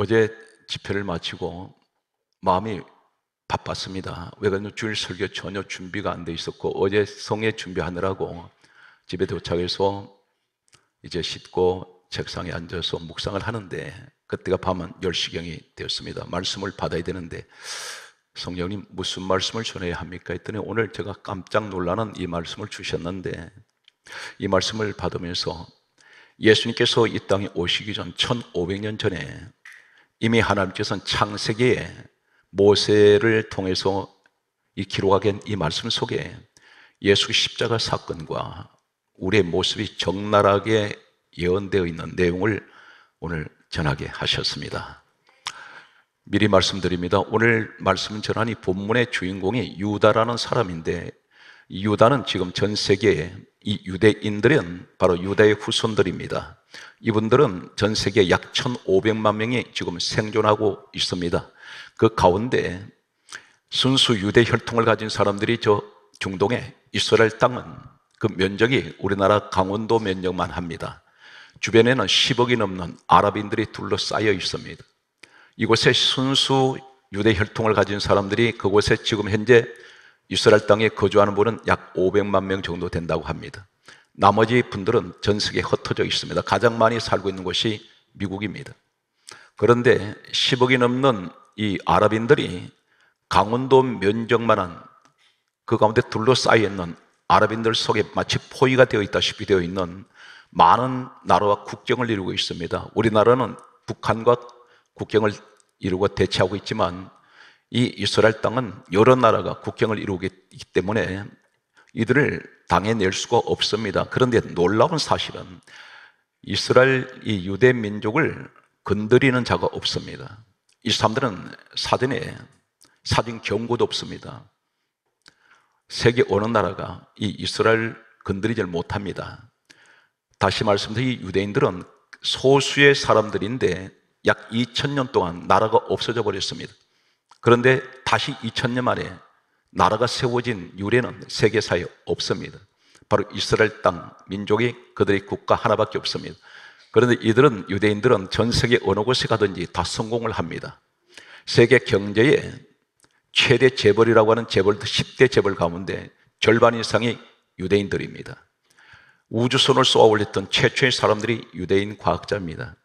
어제 집회를 마치고 마음이 바빴습니다. 왜 그러냐면 주일 설교 전혀 준비가 안 돼 있었고 어제 성회 준비하느라고 집에 도착해서 이제 씻고 책상에 앉아서 묵상을 하는데 그때가 밤 10시경이 되었습니다. 말씀을 받아야 되는데 성령님 무슨 말씀을 전해야 합니까? 했더니 오늘 제가 깜짝 놀라는 이 말씀을 주셨는데 이 말씀을 받으면서 예수님께서 이 땅에 오시기 전 1500년 전에 이미 하나님께서는 창세기에 모세를 통해서 이 기록하게 한 이 말씀 속에 예수 십자가 사건과 우리의 모습이 적나라하게 예언되어 있는 내용을 오늘 전하게 하셨습니다. 미리 말씀드립니다. 오늘 말씀 전한 이 본문의 주인공이 유다라는 사람인데 이 유다는 지금 전 세계에 이 유대인들은 바로 유다의 후손들입니다. 이분들은 전 세계 약 1,500만 명이 지금 생존하고 있습니다. 그 가운데 순수 유대 혈통을 가진 사람들이 저 중동의 이스라엘 땅은 그 면적이 우리나라 강원도 면적만 합니다. 주변에는 10억이 넘는 아랍인들이 둘러싸여 있습니다. 이곳에 순수 유대 혈통을 가진 사람들이 그곳에 지금 현재 이스라엘 땅에 거주하는 분은 약 500만 명 정도 된다고 합니다. 나머지 분들은 전 세계에 흩어져 있습니다. 가장 많이 살고 있는 곳이 미국입니다. 그런데 10억이 넘는 이 아랍인들이 강원도 면적만한 그 가운데 둘러싸여 있는 아랍인들 속에 마치 포위가 되어 있다시피 되어 있는 많은 나라와 국경을 이루고 있습니다. 우리나라는 북한과 국경을 이루고 대치하고 있지만 이 이스라엘 땅은 여러 나라가 국경을 이루고 있기 때문에 이들을 당해낼 수가 없습니다. 그런데 놀라운 사실은 이스라엘 이 유대 민족을 건드리는 자가 없습니다. 이 사람들은 사전에 사전 경고도 없습니다. 세계 어느 나라가 이 이스라엘 건드리질 못합니다. 다시 말씀드리면 이 유대인들은 소수의 사람들인데 약 2000년 동안 나라가 없어져 버렸습니다. 그런데 다시 2000년 만에 나라가 세워진 유래는 세계사에 없습니다. 바로 이스라엘 땅 민족이 그들의 국가 하나밖에 없습니다. 그런데 이들은 유대인들은 전 세계 어느 곳에 가든지 다 성공을 합니다. 세계 경제의 최대 재벌이라고 하는 재벌 10대 재벌 가운데 절반 이상이 유대인들입니다. 우주선을 쏘아 올렸던 최초의 사람들이 유대인 과학자입니다.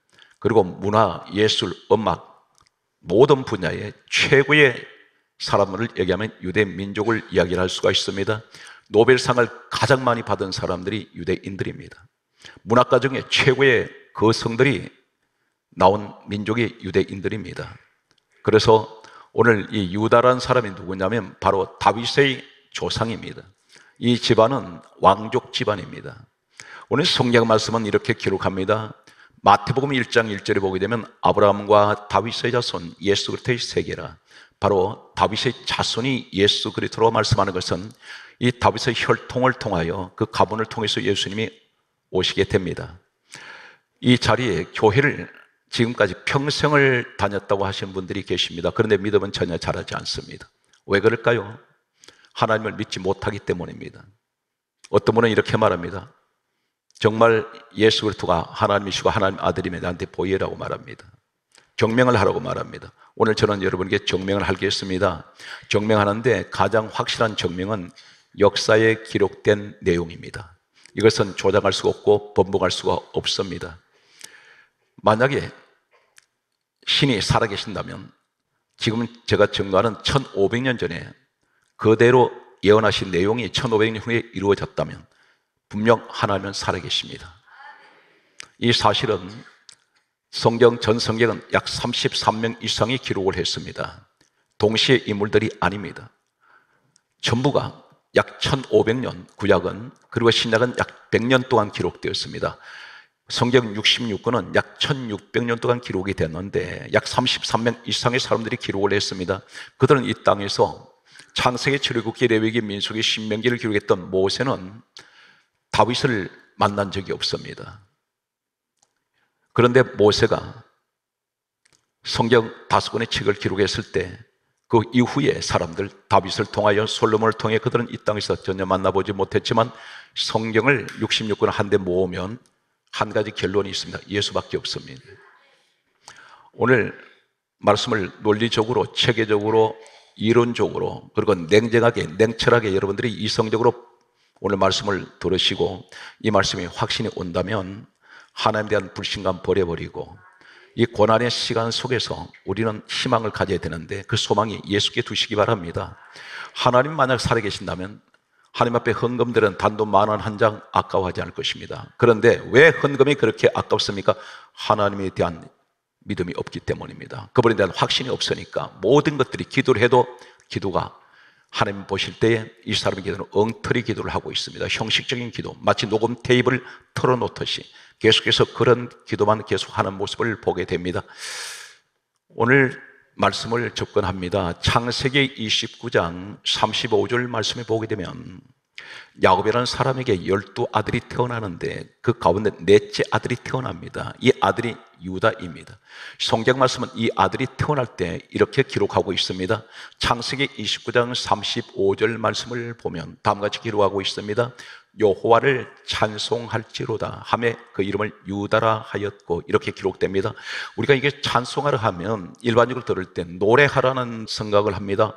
그리고 문화, 예술, 음악 모든 분야의 최고의 사람을 얘기하면 유대 민족을 이야기할 수가 있습니다. 노벨상을 가장 많이 받은 사람들이 유대인들입니다. 문학가 중에 최고의 거성들이 나온 민족이 유대인들입니다. 그래서 오늘 이 유다라는 사람이 누구냐면 바로 다윗의 조상입니다. 이 집안은 왕족 집안입니다. 오늘 성경 말씀은 이렇게 기록합니다. 마태복음 1장 1절에 보게 되면 아브라함과 다윗의 자손 예수 그리스도의 세계라. 바로 다윗의 자손이 예수 그리스도로 말씀하는 것은 이 다윗의 혈통을 통하여 그 가문을 통해서 예수님이 오시게 됩니다. 이 자리에 교회를 지금까지 평생을 다녔다고 하시는 분들이 계십니다. 그런데 믿음은 전혀 자라지 않습니다. 왜 그럴까요? 하나님을 믿지 못하기 때문입니다. 어떤 분은 이렇게 말합니다. 정말 예수 그리스도가 하나님이시고 하나님 아들이면 나한테 보이라고 말합니다. 증명을 하라고 말합니다. 오늘 저는 여러분에게 증명을 하겠습니다. 증명하는데 가장 확실한 증명은 역사에 기록된 내용입니다. 이것은 조작할 수가 없고 번복할 수가 없습니다. 만약에 신이 살아계신다면 지금 제가 증거하는 1500년 전에 그대로 예언하신 내용이 1500년 후에 이루어졌다면 분명 하나님은 살아계십니다. 이 사실은 성경 전 성경은 약 33명 이상이 기록을 했습니다. 동시에 인물들이 아닙니다. 전부가 약 1500년 구약은 그리고 신약은 약 100년 동안 기록되었습니다. 성경 66권은 약 1600년 동안 기록이 됐는데 약 33명 이상의 사람들이 기록을 했습니다. 그들은 이 땅에서 창세기, 출애굽기, 레위기, 민수기, 신명기를 기록했던 모세는 다윗을 만난 적이 없습니다. 그런데 모세가 성경 5권의 책을 기록했을 때 그 이후에 사람들 다윗을 통하여 솔로몬을 통해 그들은 이 땅에서 전혀 만나보지 못했지만 성경을 66권 한데 모으면 한 가지 결론이 있습니다. 예수밖에 없습니다. 오늘 말씀을 논리적으로, 체계적으로, 이론적으로, 그리고 냉정하게, 냉철하게 여러분들이 이성적으로 오늘 말씀을 들으시고 이 말씀이 확신이 온다면 하나님에 대한 불신감 버려버리고 이 고난의 시간 속에서 우리는 희망을 가져야 되는데 그 소망이 예수께 두시기 바랍니다. 하나님 만약 살아계신다면 하나님 앞에 헌금들은 단돈 10,000원 한 장 아까워하지 않을 것입니다. 그런데 왜 헌금이 그렇게 아깝습니까? 하나님에 대한 믿음이 없기 때문입니다. 그분에 대한 확신이 없으니까 모든 것들이 기도를 해도 기도가 하나님 보실 때에 이 사람의 기도는 엉터리 기도를 하고 있습니다. 형식적인 기도, 마치 녹음 테이프를 틀어놓듯이 계속해서 그런 기도만 계속하는 모습을 보게 됩니다. 오늘 말씀을 접근합니다. 창세기 29장 35절 말씀에 보게 되면 야곱이라는 사람에게 12아들이 태어나는데 그 가운데 넷째 아들이 태어납니다. 이 아들이 유다입니다. 성경 말씀은 이 아들이 태어날 때 이렇게 기록하고 있습니다. 창세기 29장 35절 말씀을 보면 다음과 같이 기록하고 있습니다. 여호와를 찬송할지로다 하며 그 이름을 유다라 하였고 이렇게 기록됩니다. 우리가 이게 찬송하라 하면 일반적으로 들을 때 노래하라는 생각을 합니다.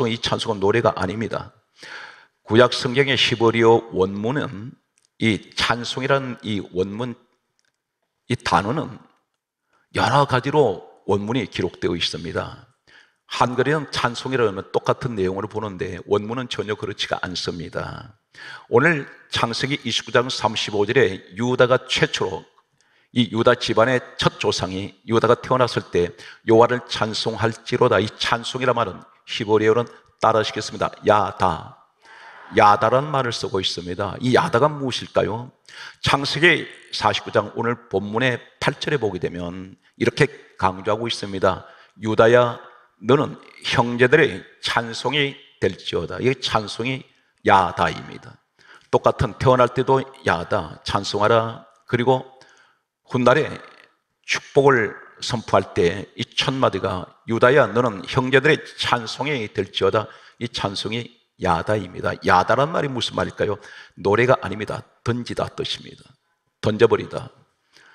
이 찬송은 노래가 아닙니다. 구약 성경의 히브리어 원문은 이 찬송이라는 이 원문, 이 단어는 여러 가지로 원문이 기록되어 있습니다. 한글에는 찬송이라는 똑같은 내용을 보는데 원문은 전혀 그렇지가 않습니다. 오늘 창세기 29장 35절에 유다가 최초로 이 유다 집안의 첫 조상이 유다가 태어났을 때 여호와를 찬송할지로다, 이 찬송이란 말은 히브리어는 따라하시겠습니다. 야다라는 말을 쓰고 있습니다. 이 야다가 무엇일까요? 창세기 49장 오늘 본문의 8절에 보게 되면 이렇게 강조하고 있습니다. 유다야, 너는 형제들의 찬송이 될지어다. 이 찬송이 야다입니다. 똑같은 태어날 때도 야다, 찬송하라. 그리고 훗날에 축복을 선포할 때 이 첫 마디가 유다야, 너는 형제들의 찬송이 될지어다. 이 찬송이 야다입니다. 야다란 말이 무슨 말일까요? 노래가 아닙니다. 던지다 뜻입니다. 던져버리다.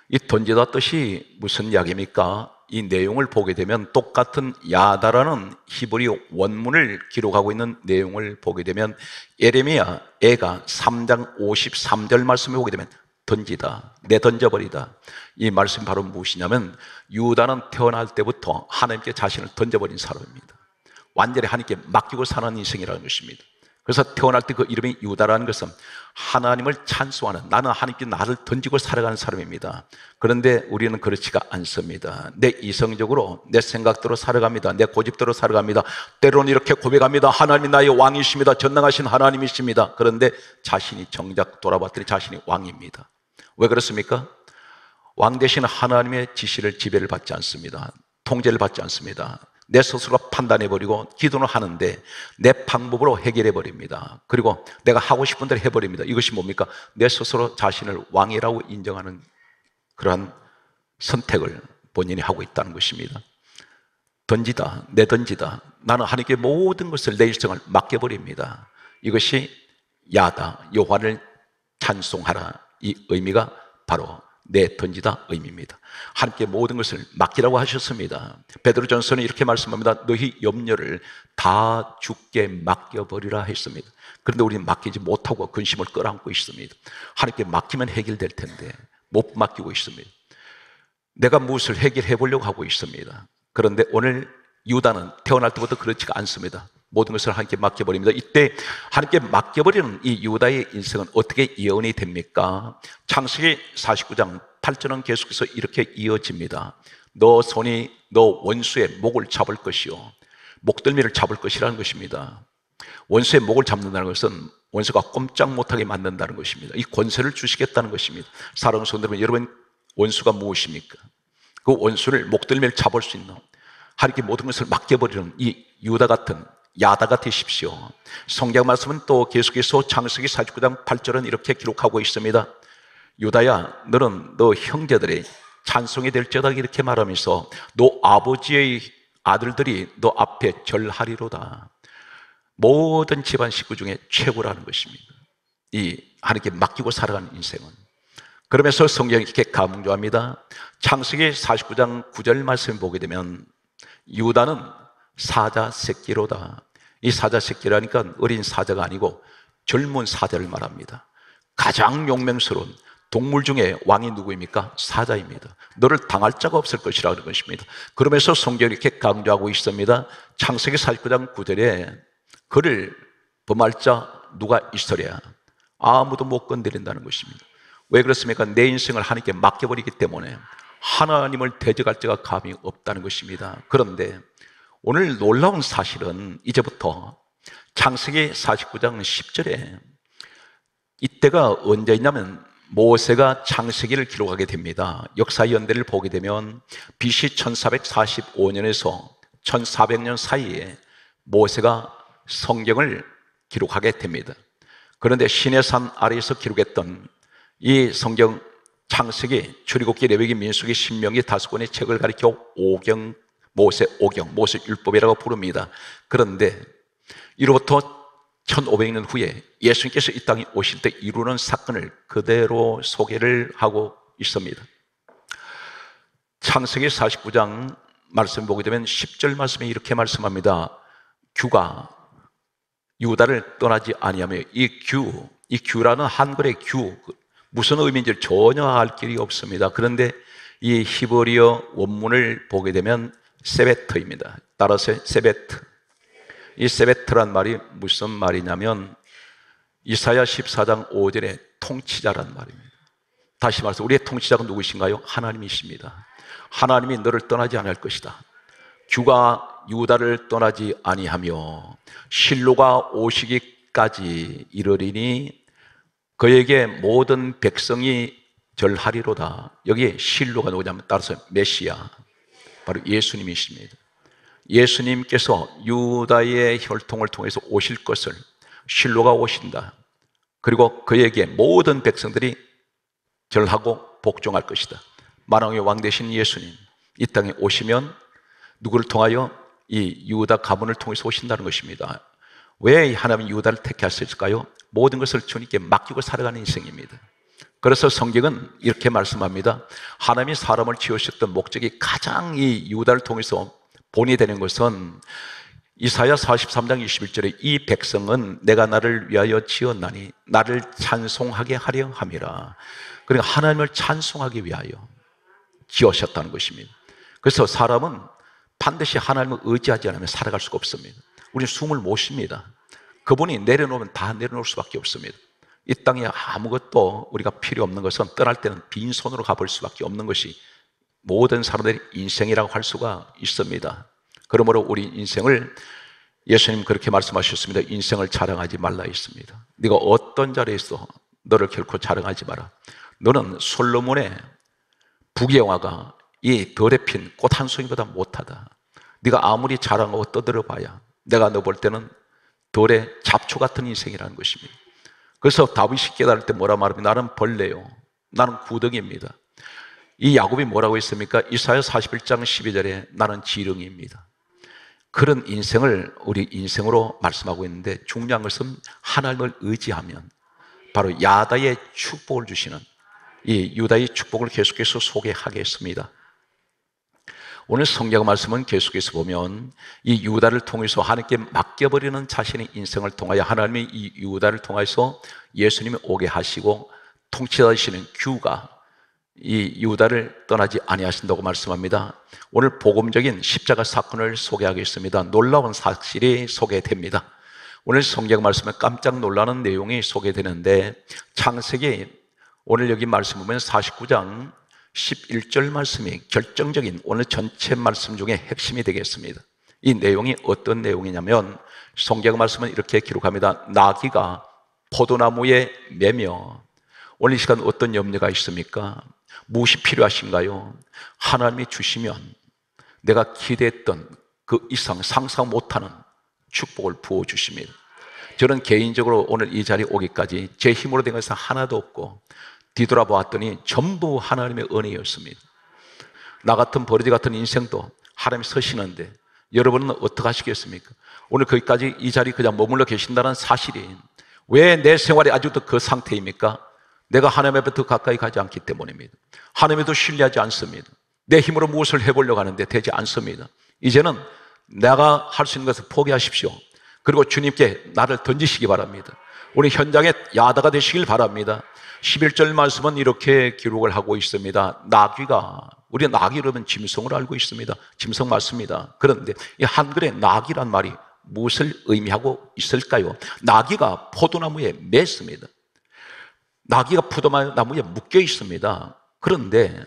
이 던지다 뜻이 무슨 이야기입니까? 이 내용을 보게 되면 똑같은 야다라는 히브리 원문을 기록하고 있는 내용을 보게 되면 예레미야 애가 3장 53절 말씀을 보게 되면 던지다, 내던져버리다. 이 말씀이 바로 무엇이냐면 유다는 태어날 때부터 하나님께 자신을 던져버린 사람입니다. 완전히 하나님께 맡기고 사는 인생이라는 것입니다. 그래서 태어날 때 그 이름이 유다라는 것은 하나님을 찬송하는, 나는 하나님께 나를 던지고 살아가는 사람입니다. 그런데 우리는 그렇지가 않습니다. 내 이성적으로 내 생각대로 살아갑니다. 내 고집대로 살아갑니다. 때로는 이렇게 고백합니다. 하나님이 나의 왕이십니다. 전능하신 하나님이십니다. 그런데 자신이 정작 돌아봤더니 자신이 왕입니다. 왜 그렇습니까? 왕 대신 하나님의 지시를, 지배를 받지 않습니다. 통제를 받지 않습니다. 내 스스로가 판단해버리고 기도는 하는데 내 방법으로 해결해버립니다. 그리고 내가 하고 싶은 대로 해버립니다. 이것이 뭡니까? 내 스스로 자신을 왕이라고 인정하는 그러한 선택을 본인이 하고 있다는 것입니다. 던지다, 내던지다. 나는 하나님께 모든 것을, 내 일생을 맡겨버립니다. 이것이 야다, 여호와를 찬송하라. 이 의미가 바로 내던지다 의미입니다. 하나님께 모든 것을 맡기라고 하셨습니다. 베드로전서는 이렇게 말씀합니다. 너희 염려를 다 주께 맡겨버리라 했습니다. 그런데 우리는 맡기지 못하고 근심을 끌어안고 있습니다. 하나님께 맡기면 해결될 텐데 못 맡기고 있습니다. 내가 무엇을 해결해 보려고 하고 있습니다. 그런데 오늘 유다는 태어날 때부터 그렇지가 않습니다. 모든 것을 하나님께 맡겨버립니다. 이때 하나님께 맡겨버리는 이 유다의 인생은 어떻게 예언이 됩니까? 창세기 49장 8절은 계속해서 이렇게 이어집니다. 너 손이 너 원수의 목을 잡을 것이요, 목덜미를 잡을 것이라는 것입니다. 원수의 목을 잡는다는 것은 원수가 꼼짝 못하게 만든다는 것입니다. 이 권세를 주시겠다는 것입니다. 사랑하는 성도 여러분, 여러분 원수가 무엇입니까? 그 원수를, 목덜미를 잡을 수 있는, 하나님께 모든 것을 맡겨버리는 이 유다 같은, 야다가 되십시오. 성경 말씀은 또 계속해서 창세기 49장 8절은 이렇게 기록하고 있습니다. 유다야, 너는 너 형제들의 찬송이 될지어다 이렇게 말하면서 너 아버지의 아들들이 너 앞에 절하리로다. 모든 집안 식구 중에 최고라는 것입니다. 이 하나님께 맡기고 살아가는 인생은. 그러면서 성경이 이렇게 강조합니다. 창세기 49장 9절 말씀을 보게 되면 유다는 사자 새끼로다. 이 사자 새끼라니까 어린 사자가 아니고 젊은 사자를 말합니다. 가장 용맹스러운 동물 중에 왕이 누구입니까? 사자입니다. 너를 당할 자가 없을 것이라는 것입니다. 그러면서 성경이 이렇게 강조하고 있습니다. 창세기 49장 9절에 그를 범할 자 누가 있으랴? 아무도 못 건드린다는 것입니다. 왜 그렇습니까? 내 인생을 하나님께 맡겨버리기 때문에 하나님을 대적할 자가 감히 없다는 것입니다. 그런데 오늘 놀라운 사실은 이제부터 창세기 49장 10절에 이때가 언제냐면 모세가 창세기를 기록하게 됩니다. 역사 연대를 보게 되면 BC 1445년에서 1400년 사이에 모세가 성경을 기록하게 됩니다. 그런데 시내산 아래에서 기록했던 이 성경 창세기, 출애굽기, 레위기, 민수기, 신명기 5권의 책을 가리켜 오경, 모세 오경, 모세 율법이라고 부릅니다. 그런데 이로부터 1500년 후에 예수님께서 이 땅에 오실 때 이루는 사건을 그대로 소개를 하고 있습니다. 창세기 49장 말씀 보게 되면 10절 말씀에 이렇게 말씀합니다. 규가 유다를 떠나지 아니하며 이 규라는 한글의 규 무슨 의미인지 전혀 알 길이 없습니다. 그런데 이 히브리어 원문을 보게 되면 세베트입니다. 따라서 세베트. 이 세베트란 말이 무슨 말이냐면 이사야 14장 5절에 통치자란 말입니다. 다시 말해서 우리의 통치자가 누구신가요? 하나님이십니다. 하나님이 너를 떠나지 않을 것이다. 규가 유다를 떠나지 아니하며 실로가 오시기까지 이르리니 그에게 모든 백성이 절하리로다. 여기에 실로가 누구냐면 따라서 메시아, 바로 예수님이십니다. 예수님께서 유다의 혈통을 통해서 오실 것을 실로가 오신다. 그리고 그에게 모든 백성들이 절하고 복종할 것이다. 만왕의 왕 되신 예수님 이 땅에 오시면 누구를 통하여? 이 유다 가문을 통해서 오신다는 것입니다. 왜 하나님은 유다를 택하셨을까요? 모든 것을 주님께 맡기고 살아가는 인생입니다. 그래서 성경은 이렇게 말씀합니다. 하나님이 사람을 지으셨던 목적이 가장 이 유다를 통해서 본이 되는 것은 이사야 43장 21절에 이 백성은 내가 나를 위하여 지었나니 나를 찬송하게 하려 함이라. 그러니까 하나님을 찬송하기 위하여 지으셨다는 것입니다. 그래서 사람은 반드시 하나님을 의지하지 않으면 살아갈 수가 없습니다. 우리는 숨을 못 쉽니다. 그분이 내려놓으면 다 내려놓을 수밖에 없습니다. 이 땅에 아무것도 우리가 필요 없는 것은 떠날 때는 빈손으로 가볼 수밖에 없는 것이 모든 사람들의 인생이라고 할 수가 있습니다. 그러므로 우리 인생을 예수님 그렇게 말씀하셨습니다. 인생을 자랑하지 말라 했습니다. 네가 어떤 자리에 있어 너를 결코 자랑하지 마라. 너는 솔로몬의 부귀영화가 이 덜에 핀 꽃 한 송이보다 못하다. 네가 아무리 자랑하고 떠들어봐야 내가 너 볼 때는 덜의 잡초 같은 인생이라는 것입니다. 그래서 다윗이 깨달을 때 뭐라 말합니까? 나는 벌레요. 나는 구덩이입니다. 이 야곱이 뭐라고 했습니까? 이사야 41장 12절에 나는 지렁이입니다. 그런 인생을 우리 인생으로 말씀하고 있는데 중요한 것은 하나님을 의지하면 바로 야다의 축복을 주시는 이 유다의 축복을 계속해서 소개하겠습니다. 오늘 성경 말씀은 계속해서 보면 이 유다를 통해서 하나님께 맡겨버리는 자신의 인생을 통하여 하나님이 이 유다를 통해서 예수님이 오게 하시고 통치하시는 규가 이 유다를 떠나지 아니하신다고 말씀합니다. 오늘 복음적인 십자가 사건을 소개하겠습니다. 놀라운 사실이 소개됩니다. 오늘 성경 말씀에 깜짝 놀라는 내용이 소개되는데 창세기 오늘 여기 말씀 보면 49장 11절 말씀이 결정적인 오늘 전체 말씀 중에 핵심이 되겠습니다. 이 내용이 어떤 내용이냐면 성경 말씀은 이렇게 기록합니다. 나귀가 포도나무에 매며 오늘 이 시간 어떤 염려가 있습니까? 무엇이 필요하신가요? 하나님이 주시면 내가 기대했던 그 이상 상상 못하는 축복을 부어주십니다. 저는 개인적으로 오늘 이 자리에 오기까지 제 힘으로 된 것은 하나도 없고 뒤돌아보았더니 전부 하나님의 은혜였습니다. 나 같은 버러지 같은 인생도 하나님이 서시는데 여러분은 어떻게 하시겠습니까? 오늘 거기까지 이 자리에 그냥 머물러 계신다는 사실이 왜 내 생활이 아직도 그 상태입니까? 내가 하나님 앞에 더 가까이 가지 않기 때문입니다. 하나님에도 신뢰하지 않습니다. 내 힘으로 무엇을 해보려고 하는데 되지 않습니다. 이제는 내가 할 수 있는 것을 포기하십시오. 그리고 주님께 나를 던지시기 바랍니다. 우리 현장에 야다가 되시길 바랍니다. 11절 말씀은 이렇게 기록을 하고 있습니다. 우리 나귀라면 짐승을 알고 있습니다. 짐승 맞습니다. 그런데 이 한글에 나귀란 말이 무엇을 의미하고 있을까요? 나귀가 포도나무에 맸습니다. 나귀가 포도나무에 묶여 있습니다. 그런데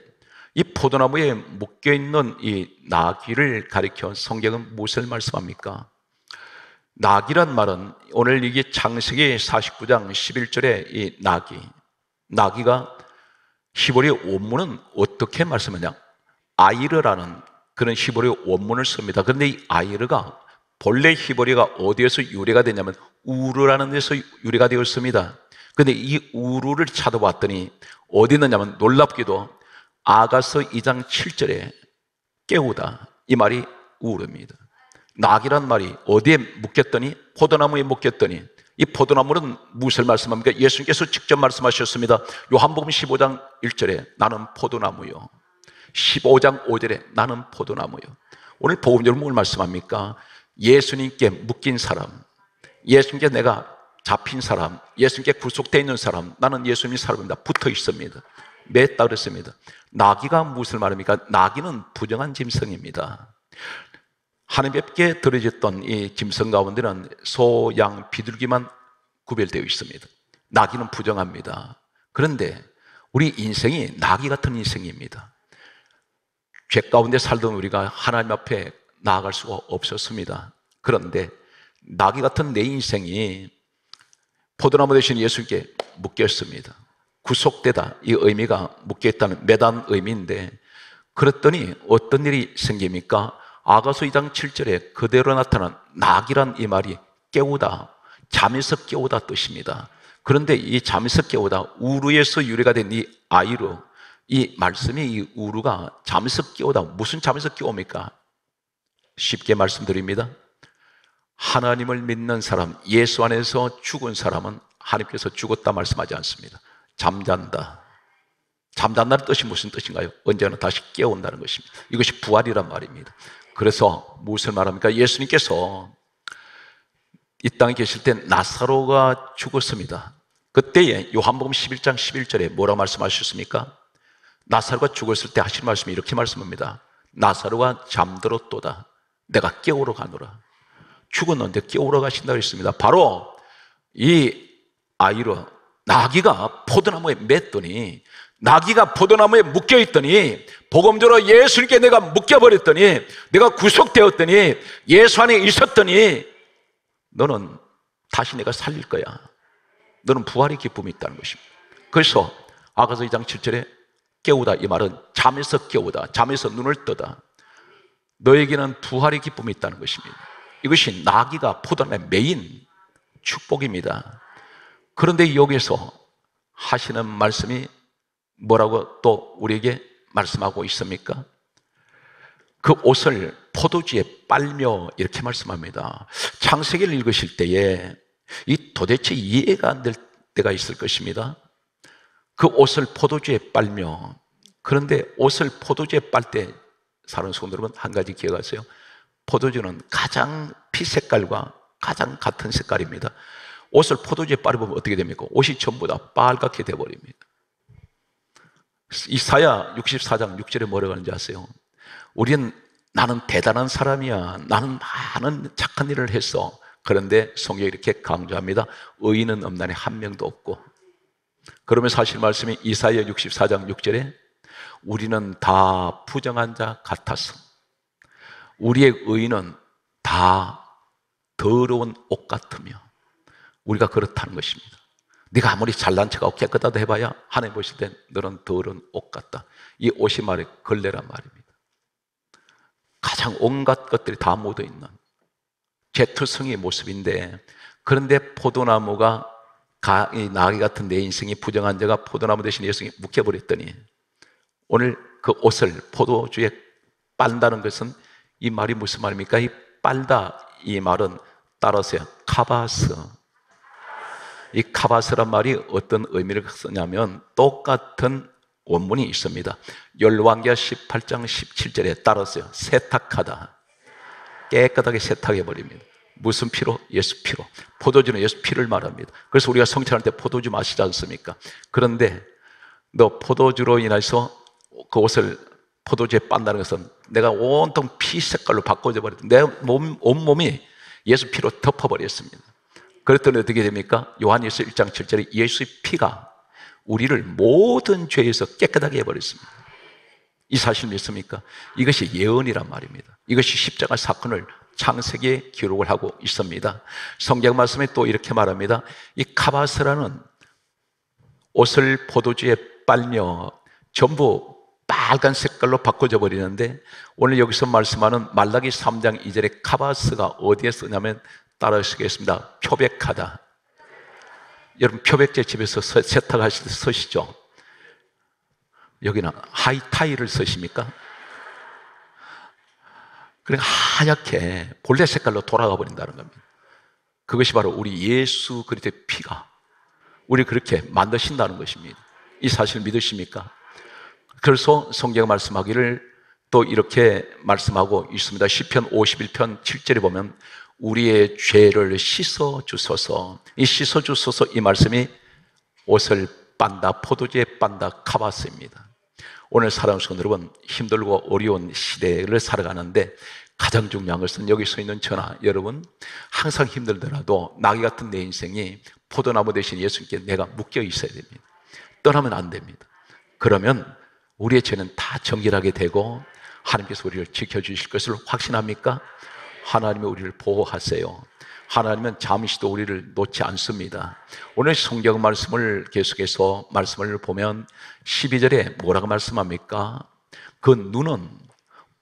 이 포도나무에 묶여 있는 이 나귀를 가리켜 성경은 무엇을 말씀합니까? 나귀란 말은 오늘 이게 창세기 49장 11절에 이 나귀가 히브리 원문은 어떻게 말씀하냐? 아이르라는 그런 히브리 원문을 씁니다. 그런데 이 아이르가 본래 히브리가 어디에서 유래가 되냐면 우르라는 데서 유래가 되었습니다. 그런데 이 우르를 찾아봤더니 어디 있느냐면 놀랍게도 아가서 2장 7절에 깨우다, 이 말이 우르입니다. 나귀란 말이 어디에 묶였더니 포도나무에 묶였더니 이 포도나무는 무엇을 말씀합니까? 예수님께서 직접 말씀하셨습니다. 요한복음 15장 1절에 나는 포도나무요, 15장 5절에 나는 포도나무요. 오늘 복음적으로 뭘 말씀합니까? 예수님께 묶인 사람, 예수님께 내가 잡힌 사람, 예수님께 구속되어 있는 사람, 나는 예수님의 사람입니다. 붙어 있습니다. 맺다 그랬습니다. 나귀가 무엇을 말합니까? 나귀는 부정한 짐승입니다. 하나님께 드려졌던 이 짐승 가운데는 소, 양, 비둘기만 구별되어 있습니다. 나귀는 부정합니다. 그런데 우리 인생이 나귀 같은 인생입니다. 죄 가운데 살던 우리가 하나님 앞에 나아갈 수가 없었습니다. 그런데 나귀 같은 내 인생이 포도나무 대신 예수님께 묶였습니다. 구속되다, 이 의미가 묶여있다는 매단 의미인데, 그랬더니 어떤 일이 생깁니까? 아가서 2장 7절에 그대로 나타난 나귀란 이 말이 깨우다, 잠에서 깨우다 뜻입니다. 그런데 이 잠에서 깨우다, 우르에서 유래가 된 이 아이르, 이 말씀이 이 우르가 잠에서 깨우다, 무슨 잠에서 깨웁니까? 쉽게 말씀드립니다. 하나님을 믿는 사람, 예수 안에서 죽은 사람은 하나님께서 죽었다 말씀하지 않습니다. 잠잔다. 잠잔다는 뜻이 무슨 뜻인가요? 언제나 다시 깨어온다는 것입니다. 이것이 부활이란 말입니다. 그래서 무엇을 말합니까? 예수님께서 이 땅에 계실 때 나사로가 죽었습니다. 그때에 요한복음 11장 11절에 뭐라고 말씀하셨습니까? 나사로가 죽었을 때 하신 말씀이 이렇게 말씀합니다. 나사로가 잠들었도다. 내가 깨우러 가노라. 죽었는데 깨우러 가신다고 했습니다. 바로 이 아이로 나귀가 포도나무에 맸더니, 나귀가 포도나무에 묶여있더니, 복음적으로 예수님께 내가 묶여버렸더니, 내가 구속되었더니, 예수 안에 있었더니, 너는 다시 내가 살릴 거야. 너는 부활의 기쁨이 있다는 것입니다. 그래서 아가서 2장 7절에 깨우다, 이 말은 잠에서 깨우다, 잠에서 눈을 뜨다. 너에게는 부활의 기쁨이 있다는 것입니다. 이것이 나귀가 포도나무에 매인 축복입니다. 그런데 여기서 하시는 말씀이 뭐라고 또 우리에게 말씀하고 있습니까? 그 옷을 포도주에 빨며 이렇게 말씀합니다. 창세기를 읽으실 때에 이 도대체 이해가 안 될 때가 있을 것입니다. 그 옷을 포도주에 빨며, 그런데 옷을 포도주에 빨 때 사는 성도 여러분, 한 가지 기억하세요. 포도주는 가장 피 색깔과 가장 같은 색깔입니다. 옷을 포도주에 빨아보면 어떻게 됩니까? 옷이 전부 다 빨갛게 되어버립니다. 이사야 64장 6절에 뭐라고 하는지 아세요? 나는 대단한 사람이야. 나는 많은 착한 일을 했어. 그런데 성경이 이렇게 강조합니다. 의인은 없나니 한 명도 없고. 그러면 사실 말씀이 이사야 64장 6절에 우리는 다 부정한 자 같아서 우리의 의인은 다 더러운 옷 같으며, 우리가 그렇다는 것입니다. 네가 아무리 잘난 척하고 깨끗하다 해봐야 하나님 보실 땐 너는 더러운 옷 같다. 이 옷이 말해 걸레란 말입니다. 가장 온갖 것들이 다 묻어있는 제투성의 모습인데, 그런데 포도나무가 이 나귀 같은 내 인생이 부정한 자가 포도나무 대신 예수님이 묶여버렸더니, 오늘 그 옷을 포도주에 빤다는 것은 이 말이 무슨 말입니까? 이 빨다, 이 말은 따라서요, 카바스. 이 카바스란 말이 어떤 의미를 쓰냐면 똑같은 원문이 있습니다. 열왕기하 18장 17절에 따라서요, 세탁하다. 깨끗하게 세탁해 버립니다. 무슨 피로? 예수 피로. 포도주는 예수 피를 말합니다. 그래서 우리가 성찬할 때 포도주 마시지 않습니까? 그런데 너 포도주로 인해서 그 옷을 포도주에 빤다는 것은 내가 온통 피 색깔로 바꿔져 버렸다. 내 온몸이 예수 피로 덮어버렸습니다. 그랬더니 어떻게 됩니까? 요한일서 1장 7절에 예수의 피가 우리를 모든 죄에서 깨끗하게 해버렸습니다. 이 사실 믿습니까? 이것이 예언이란 말입니다. 이것이 십자가 사건을 창세기에 기록을 하고 있습니다. 성경 말씀에 또 이렇게 말합니다. 이 카바스라는 옷을 포도주에 빨며 전부 빨간 색깔로 바꿔져 버리는데, 오늘 여기서 말씀하는 말라기 3장 2절에 카바스가 어디에 쓰냐면 따라하시겠습니다. 표백하다. 여러분 표백제 집에서 세탁하실 때 쓰시죠? 여기는 하이타이를 쓰십니까? 그러니까 하얗게 본래 색깔로 돌아가 버린다는 겁니다. 그것이 바로 우리 예수 그리스도의 피가 우리 그렇게 만드신다는 것입니다. 이 사실 믿으십니까? 그래서 성경 말씀하기를 또 이렇게 말씀하고 있습니다. 시편 51편 7절에 보면 우리의 죄를 씻어 주소서. 이 씻어 주소서 이 말씀이 옷을 빤다, 포도주에 빤다, 카바스입니다. 오늘 사랑하는 성도 여러분, 힘들고 어려운 시대를 살아가는데 가장 중요한 것은 여기 서 있는 저나 여러분, 항상 힘들더라도 나귀 같은 내 인생이 포도나무 대신 예수님께 내가 묶여 있어야 됩니다. 떠나면 안 됩니다. 그러면 우리의 죄는 다 정결하게 되고 하나님께서 우리를 지켜주실 것을 확신합니까? 하나님이 우리를 보호하세요. 하나님은 잠시도 우리를 놓지 않습니다. 오늘 성경 말씀을 계속해서 말씀을 보면 12절에 뭐라고 말씀합니까? 그 눈은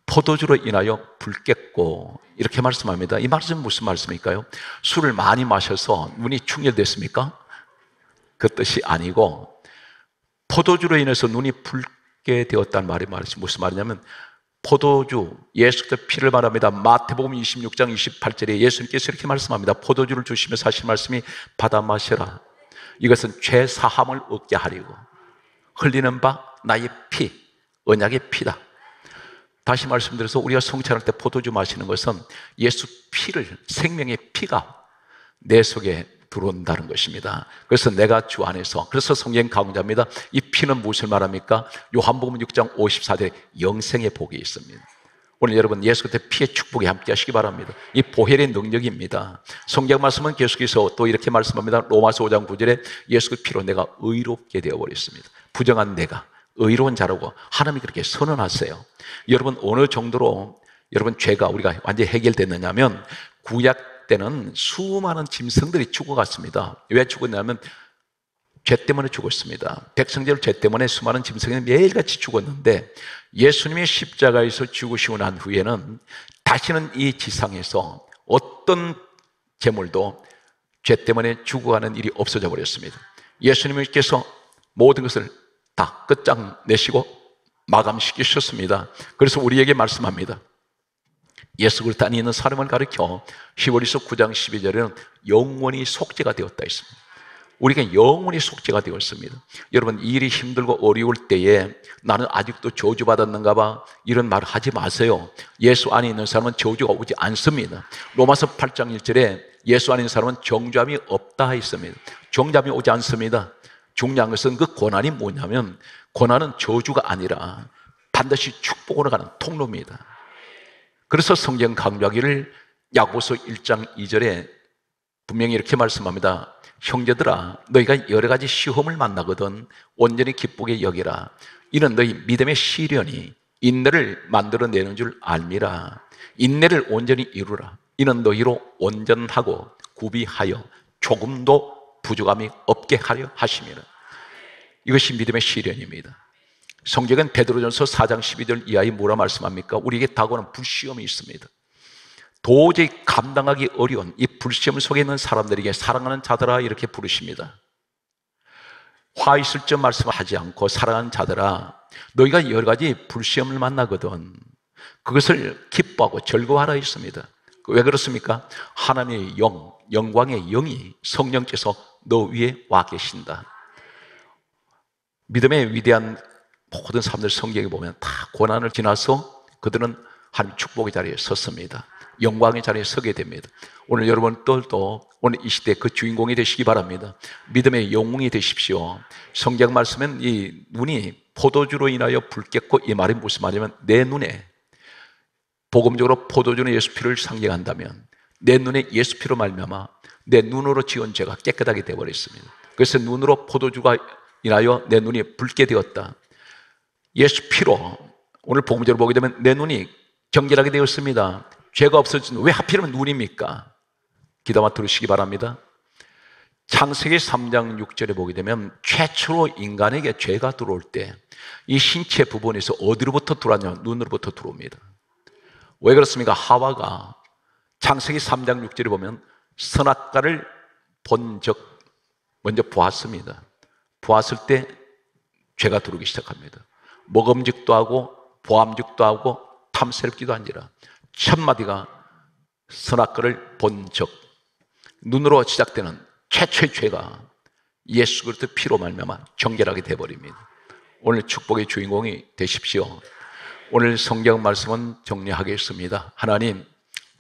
포도주로 인하여 붉겠고, 이렇게 말씀합니다. 이 말씀은 무슨 말씀일까요? 술을 많이 마셔서 눈이 충혈됐습니까? 그 뜻이 아니고 포도주로 인해서 눈이 붉게 되었다는 말이 무슨 말이냐면 포도주, 예수의 피를 말합니다. 마태복음 26장 28절에 예수님께서 이렇게 말씀합니다. 포도주를 주시면서 하신 말씀이 받아 마셔라. 이것은 죄 사함을 얻게 하려고 흘리는 바 나의 피, 언약의 피다. 다시 말씀드려서 우리가 성찬할 때 포도주 마시는 것은 예수 피를, 생명의 피가 내 속에 들어온다는 것입니다. 그래서 내가 주 안에서, 그래서 성경 강조합니다. 이 피는 무엇을 말합니까? 요한복음 6장 54절에 영생의 복이 있습니다. 오늘 여러분 예수 그리스도의 피의 축복에 함께 하시기 바랍니다. 이 보혈의 능력입니다. 성경 말씀은 계속해서 또 이렇게 말씀합니다. 로마서 5장 9절에 예수 그 피로 내가 의롭게 되어버렸습니다. 부정한 내가 의로운 자라고 하나님이 그렇게 선언하세요. 여러분 어느 정도로 여러분 죄가 우리가 완전히 해결됐느냐 하면 구약 때는 수많은 짐승들이 죽어갔습니다. 왜 죽었냐면 죄 때문에 죽었습니다. 백성들 죄 때문에 수많은 짐승이 매일같이 죽었는데 예수님이 십자가에서 죽으시고 난 후에는 다시는 이 지상에서 어떤 재물도 죄 때문에 죽어가는 일이 없어져 버렸습니다. 예수님께서 모든 것을 다 끝장내시고 마감시키셨습니다. 그래서 우리에게 말씀합니다. 예수 그리스도 안에 있는 사람을 가리켜 히브리서 9장 12절에는 영원히 속죄가 되었다 했습니다. 우리가 영원히 속죄가 되었습니다. 여러분 일이 힘들고 어려울 때에 나는 아직도 저주받았는가 봐 이런 말을 하지 마세요. 예수 안에 있는 사람은 저주가 오지 않습니다. 로마서 8장 1절에 예수 안에 있는 사람은 정죄함이 없다 했습니다. 정죄함이 오지 않습니다. 중요한 것은 그 고난이 뭐냐면 고난은 저주가 아니라 반드시 축복으로 가는 통로입니다. 그래서 성경 강조하기를 야고보서 1장 2절에 분명히 이렇게 말씀합니다. 형제들아 너희가 여러 가지 시험을 만나거든 온전히 기쁘게 여기라. 이는 너희 믿음의 시련이 인내를 만들어내는 줄 알미라. 인내를 온전히 이루라. 이는 너희로 온전하고 구비하여 조금도 부족함이 없게 하려 하심이라. 이것이 믿음의 시련입니다. 성경은 베드로전서 4장 12절 이하에 뭐라 말씀합니까? 우리에게 다가오는 불시험이 있습니다. 도저히 감당하기 어려운 이 불시험 속에 있는 사람들에게 사랑하는 자들아 이렇게 부르십니다. 화 있을 점 말씀하지 않고 사랑하는 자들아 너희가 여러 가지 불시험을 만나거든 그것을 기뻐하고 즐거워하라 했습니다. 왜 그렇습니까? 하나님의 영광의 영이 성령께서 너 위에 와 계신다. 믿음의 위대한 모든 사람들 성경에 보면 다 고난을 지나서 그들은 하나님 축복의 자리에 섰습니다. 영광의 자리에 서게 됩니다. 오늘 여러분들도 오늘 이 시대 그 주인공이 되시기 바랍니다. 믿음의 영웅이 되십시오. 성경 말씀은 이 눈이 포도주로 인하여 붉겠고, 이 말이 무슨 말이냐면 내 눈에, 복음적으로 포도주는 예수 피를 상징한다면 내 눈에 예수 피로 말미암아 내 눈으로 지은 죄가 깨끗하게 되어버렸습니다. 그래서 눈으로 포도주가 인하여 내 눈이 붉게 되었다. 예수 피로 오늘 복음적으로 보게 되면 내 눈이 정결하게 되었습니다. 죄가 없어진, 왜 하필이면 눈입니까? 기도만 들으시기 바랍니다. 창세기 3장 6절에 보게 되면 최초로 인간에게 죄가 들어올 때 이 신체 부분에서 어디로부터 들어왔냐? 눈으로부터 들어옵니다. 왜 그렇습니까? 하와가 창세기 3장 6절에 보면 선악과를 본 적 먼저 보았습니다. 보았을 때 죄가 들어오기 시작합니다. 먹음직도 하고 보암직도 하고 탐스럽기도 한지라 첫 마디가 선악과를 본 적, 눈으로 시작되는 최초의 죄가 예수 그리스도의 피로 말미암아 정결하게 되어버립니다. 오늘 축복의 주인공이 되십시오. 오늘 성경 말씀은 정리하겠습니다. 하나님,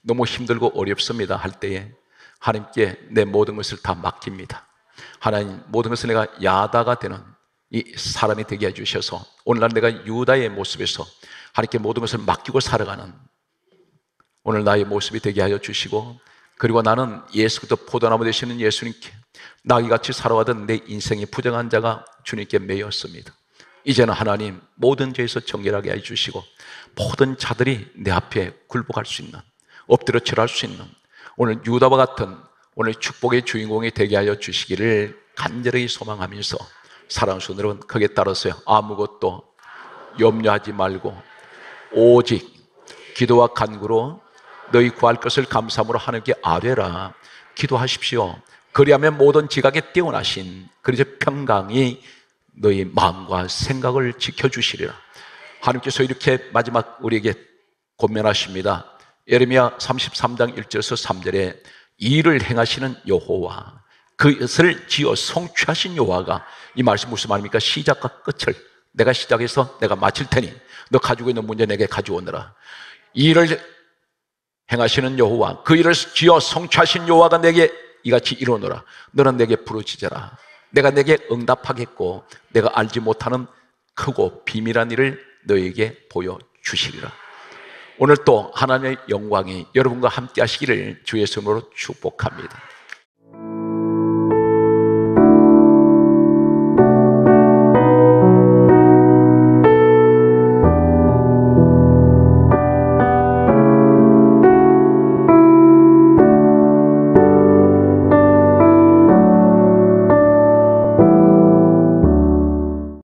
너무 힘들고 어렵습니다 할 때에 하나님께 내 모든 것을 다 맡깁니다. 하나님, 모든 것을 내가 야다가 되는 이 사람이 되게 해주셔서 오늘날 내가 유다의 모습에서 하나님께 모든 것을 맡기고 살아가는 오늘 나의 모습이 되게 하여 주시고, 그리고 나는 예수 그리스도 포도나무 되시는 예수님께 나귀같이 살아가던 내 인생이 부정한 자가 주님께 매였습니다. 이제는 하나님 모든 죄에서 정결하게 해주시고 모든 자들이 내 앞에 굴복할 수 있는, 엎드려 절할 수 있는 오늘 유다와 같은 오늘 축복의 주인공이 되게 하여 주시기를 간절히 소망하면서 사랑하는 성도 여러분, 거기에 따라서요, 아무것도 염려하지 말고 오직 기도와 간구로 너희 구할 것을 감사함으로 하나님께 아뢰라. 기도하십시오. 그리하면 모든 지각에 뛰어나신 그리스도 평강이 너희 마음과 생각을 지켜주시리라. 하나님께서 이렇게 마지막 우리에게 권면하십니다. 예레미야 33장 1절에서 3절에 일을 행하시는 여호와, 그것을 지어 성취하신 여호와가, 이 말씀 무슨 말입니까? 시작과 끝을 내가 시작해서 내가 마칠 테니 너 가지고 있는 문제 내게 가져오너라. 이 일을 행하시는 여호와, 그 일을 지어 성취하신 여호와가 내게 이같이 이루노라. 너는 내게 부르짖어라. 내가 내게 응답하겠고 내가 알지 못하는 크고 비밀한 일을 너에게 보여주시리라. 오늘 또 하나님의 영광이 여러분과 함께 하시기를 주의 이름으로 축복합니다.